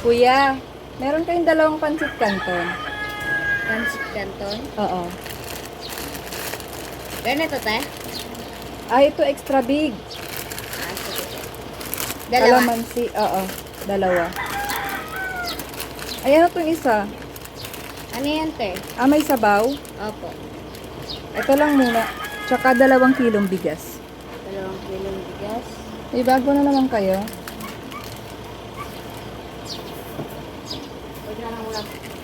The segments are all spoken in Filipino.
Kuya, meron kayong dalawang pansit canton. Pancit Canton. Oo. Ganito, te? Ito extra big. Sige. Dalawa. Kalamansi, oo. Dalawa. Ayan itong isa. Ano yan, te? May sabaw. Opo. Ito lang muna. Tsaka 2 kilong bigas. 2 kilong bigas. May bago na naman kayo.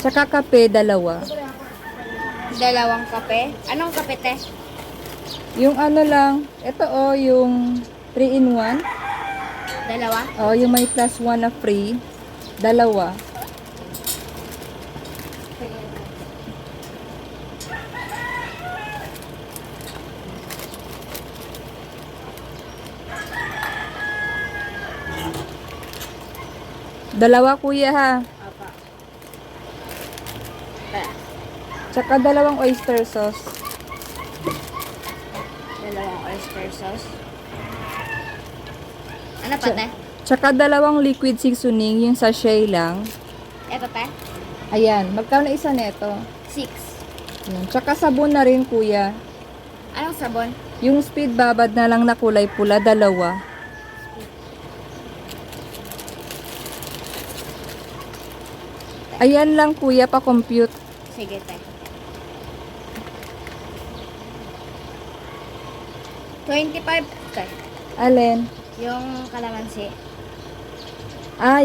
Tsaka kape, 2. 2 kape. Anong kape, te? Yung ano lang, ito yung 3-in-1. 2? Yung may +1 na free. 2. Dalawa kuya ha. Opo. Te. Tsaka 2 oyster sauce. 2 oyster sauce. Ano pa, te? Tsaka 2 liquid seasoning, yung sachet lang. Eto, te? Ayan, magkano isa neto? 6. Ayan. Tsaka sabon na rin kuya. Anong sabon? Yung speed babad na lang na kulay pula, 2. Ayan lang kuya, pa-compute. Sige, te. 25, te. Alin? Yung kalamansi.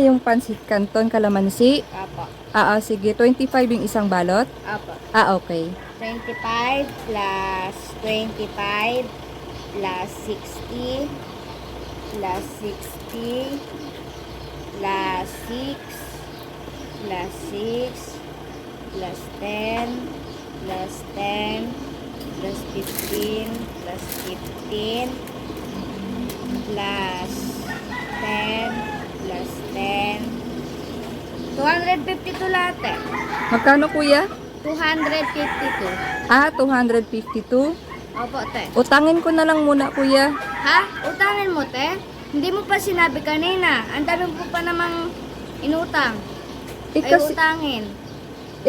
Yung pansit canton kalamansi. Apo. Sige. 25 yung isang balot. Apo. Okay. 25 plus 25 plus 60 plus 60 plus 6 plus 6 plus 10 plus 10 plus 15 plus 15 plus 10 plus 10 252 lahat eh. Magkano kuya? 252. 252. Opo, te. Utangin ko na lang muna kuya. Ha? Utangin mo, te? Hindi mo pa sinabi kanina. Ang dami mo pa namang inutang. Utangin.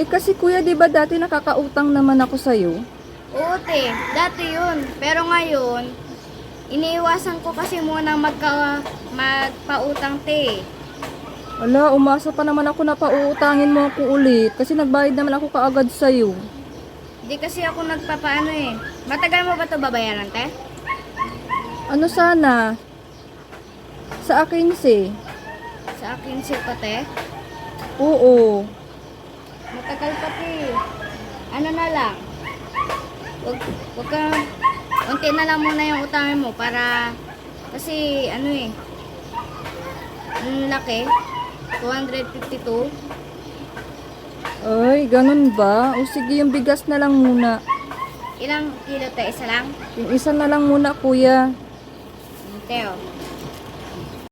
Kasi kuya, di ba dati nakakautang naman ako sa'yo? Oo, te. Dati yun. Pero ngayon, iniiwasan ko kasi muna magpautang, te. Wala, umasa pa naman ako na pauutangin mo ako ulit. Kasi nagbayad naman ako kaagad sa'yo. Hindi kasi ako nagpapaano eh. Matagal mo ba ito babayaran, te? Ano sana? Sa akin si. Sa akin si te. Oo. Matagal pa, te. Ano na lang? Wag ka, unti na lang muna yung utangin mo para, kasi ano eh, ang laki, 252. Ay, ganun ba? O sige, yung bigas na lang muna. Ilang kilo, te? Isa lang? Yung isa na lang muna kuya. Te, oh.